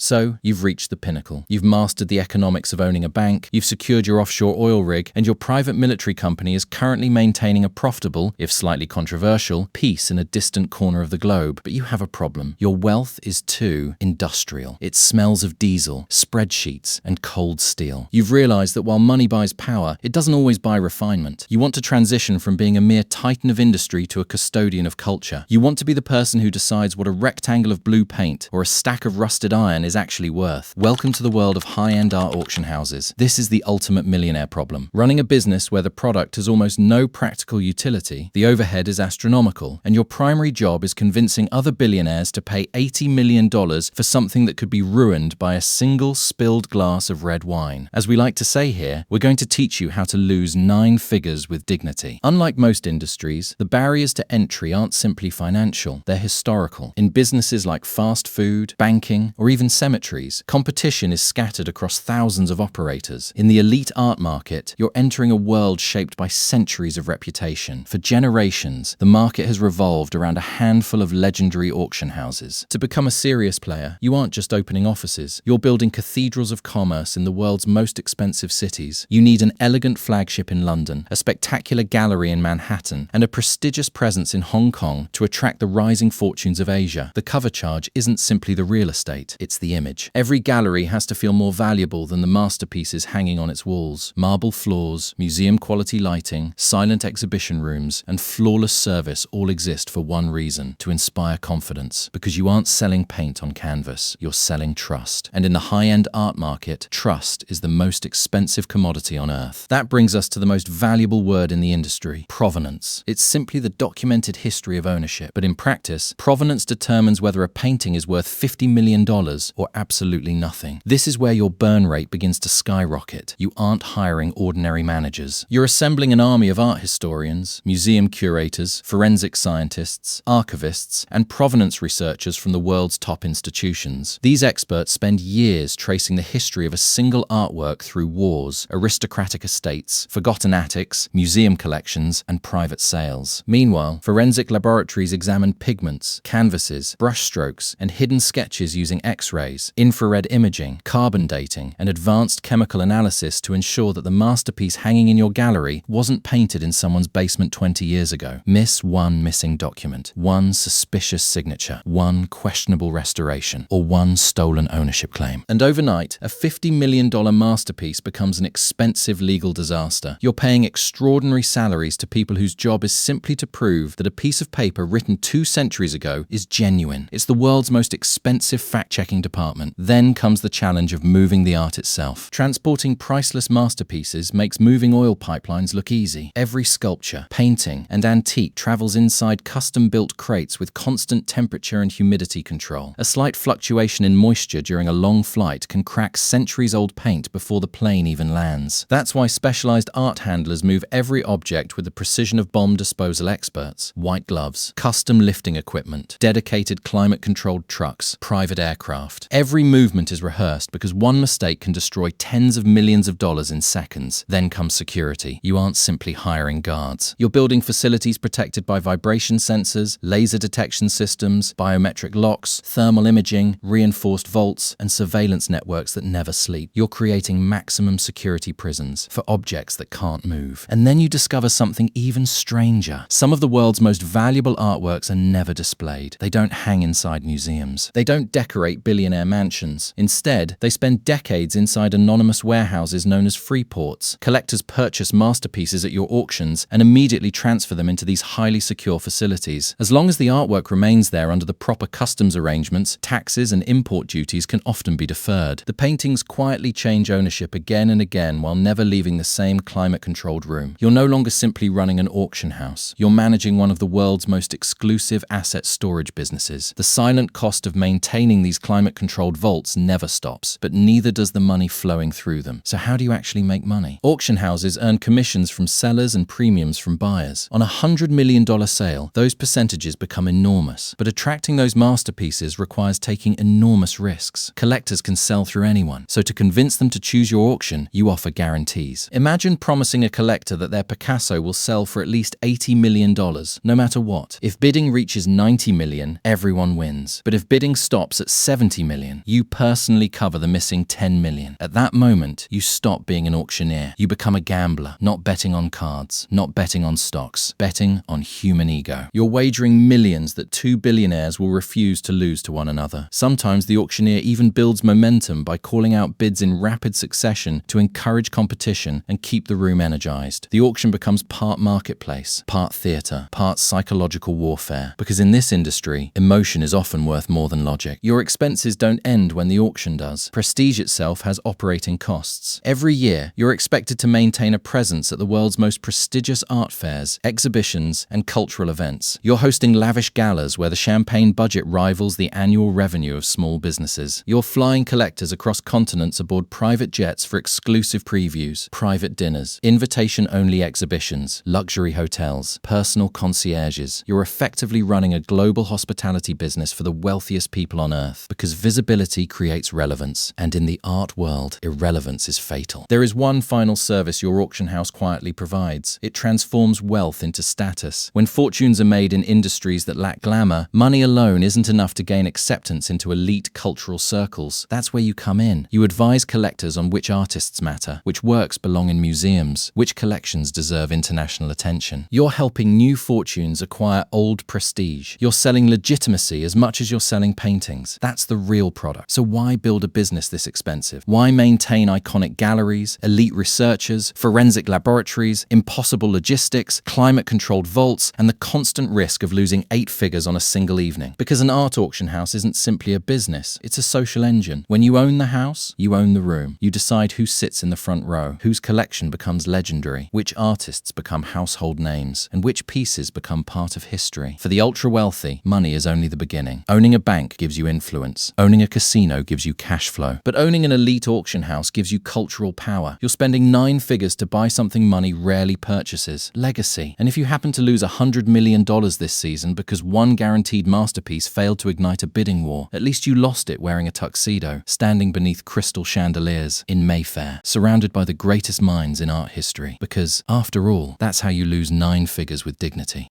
So, you've reached the pinnacle. You've mastered the economics of owning a bank, you've secured your offshore oil rig, and your private military company is currently maintaining a profitable, if slightly controversial, peace in a distant corner of the globe. But you have a problem. Your wealth is too industrial. It smells of diesel, spreadsheets, and cold steel. You've realized that while money buys power, it doesn't always buy refinement. You want to transition from being a mere titan of industry to a custodian of culture. You want to be the person who decides what a rectangle of blue paint or a stack of rusted iron is actually worth. Welcome to the world of high-end art auction houses. This is the ultimate millionaire problem. Running a business where the product has almost no practical utility, the overhead is astronomical, and your primary job is convincing other billionaires to pay $80 million for something that could be ruined by a single spilled glass of red wine. As we like to say here, we're going to teach you how to lose 9 figures with dignity. Unlike most industries, the barriers to entry aren't simply financial, they're historical. In businesses like fast food, banking, or even cemeteries, competition is scattered across thousands of operators. In the elite art market, you're entering a world shaped by centuries of reputation. For generations, the market has revolved around a handful of legendary auction houses. To become a serious player, you aren't just opening offices, you're building cathedrals of commerce in the world's most expensive cities. You need an elegant flagship in London, a spectacular gallery in Manhattan, and a prestigious presence in Hong Kong to attract the rising fortunes of Asia. The cover charge isn't simply the real estate, it's the image. Every gallery has to feel more valuable than the masterpieces hanging on its walls. Marble floors, museum-quality lighting, silent exhibition rooms, and flawless service all exist for one reason: to inspire confidence. Because you aren't selling paint on canvas, you're selling trust. And in the high-end art market, trust is the most expensive commodity on earth. That brings us to the most valuable word in the industry: provenance. It's simply the documented history of ownership. But in practice, provenance determines whether a painting is worth $50 million or absolutely nothing. This is where your burn rate begins to skyrocket. You aren't hiring ordinary managers. You're assembling an army of art historians, museum curators, forensic scientists, archivists, and provenance researchers from the world's top institutions. These experts spend years tracing the history of a single artwork through wars, aristocratic estates, forgotten attics, museum collections, and private sales. Meanwhile, forensic laboratories examine pigments, canvases, brushstrokes, and hidden sketches using X-rays, infrared imaging, carbon dating, and advanced chemical analysis to ensure that the masterpiece hanging in your gallery wasn't painted in someone's basement 20 years ago. Miss one missing document, one suspicious signature, one questionable restoration, or one stolen ownership claim. And overnight, a $50 million masterpiece becomes an expensive legal disaster. You're paying extraordinary salaries to people whose job is simply to prove that a piece of paper written 2 centuries ago is genuine. It's the world's most expensive fact-checking department. Then comes the challenge of moving the art itself. Transporting priceless masterpieces makes moving oil pipelines look easy. Every sculpture, painting, and antique travels inside custom-built crates with constant temperature and humidity control. A slight fluctuation in moisture during a long flight can crack centuries-old paint before the plane even lands. That's why specialized art handlers move every object with the precision of bomb disposal experts. White gloves, custom lifting equipment, dedicated climate-controlled trucks, private aircraft. Every movement is rehearsed because one mistake can destroy tens of millions of dollars in seconds. Then comes security. You aren't simply hiring guards. You're building facilities protected by vibration sensors, laser detection systems, biometric locks, thermal imaging, reinforced vaults, and surveillance networks that never sleep. You're creating maximum security prisons for objects that can't move. And then you discover something even stranger. Some of the world's most valuable artworks are never displayed. They don't hang inside museums. They don't decorate billionaire mansions. Instead, they spend decades inside anonymous warehouses known as Freeports. Collectors purchase masterpieces at your auctions and immediately transfer them into these highly secure facilities. As long as the artwork remains there under the proper customs arrangements, taxes and import duties can often be deferred. The paintings quietly change ownership again and again while never leaving the same climate-controlled room. You're no longer simply running an auction house. You're managing one of the world's most exclusive asset storage businesses. The silent cost of maintaining these climate-controlled vaults never stops, but neither does the money flowing through them. So how do you actually make money? Auction houses earn commissions from sellers and premiums from buyers. On a $100 million sale, those percentages become enormous. But attracting those masterpieces requires taking enormous risks. Collectors can sell through anyone, so to convince them to choose your auction, you offer guarantees. Imagine promising a collector that their Picasso will sell for at least $80 million, no matter what. If bidding reaches $90 million, everyone wins. But if bidding stops at $70 million, million. You personally cover the missing 10 million. At that moment, you stop being an auctioneer. You become a gambler, not betting on cards, not betting on stocks, betting on human ego. You're wagering millions that two billionaires will refuse to lose to one another. Sometimes the auctioneer even builds momentum by calling out bids in rapid succession to encourage competition and keep the room energized. The auction becomes part marketplace, part theater, part psychological warfare, because in this industry, emotion is often worth more than logic. Your expenses don't end when the auction does. Prestige itself has operating costs. Every year, you're expected to maintain a presence at the world's most prestigious art fairs, exhibitions, and cultural events. You're hosting lavish galas where the champagne budget rivals the annual revenue of small businesses. You're flying collectors across continents aboard private jets for exclusive previews, private dinners, invitation-only exhibitions, luxury hotels, personal concierges. You're effectively running a global hospitality business for the wealthiest people on earth, because visibility creates relevance, and in the art world, irrelevance is fatal. There is one final service your auction house quietly provides. It transforms wealth into status. When fortunes are made in industries that lack glamour, money alone isn't enough to gain acceptance into elite cultural circles. That's where you come in. You advise collectors on which artists matter, which works belong in museums, which collections deserve international attention. You're helping new fortunes acquire old prestige. You're selling legitimacy as much as you're selling paintings. That's the real product. So why build a business this expensive? Why maintain iconic galleries, elite researchers, forensic laboratories, impossible logistics, climate-controlled vaults, and the constant risk of losing 8 figures on a single evening? Because an art auction house isn't simply a business, it's a social engine. When you own the house, you own the room. You decide who sits in the front row, whose collection becomes legendary, which artists become household names, and which pieces become part of history. For the ultra-wealthy, money is only the beginning. Owning a bank gives you influence. Owning a casino gives you cash flow. But owning an elite auction house gives you cultural power. You're spending 9 figures to buy something money rarely purchases: legacy. And if you happen to lose $100 million this season because one guaranteed masterpiece failed to ignite a bidding war, at least you lost it wearing a tuxedo, standing beneath crystal chandeliers in Mayfair, surrounded by the greatest minds in art history. Because, after all, that's how you lose 9 figures with dignity.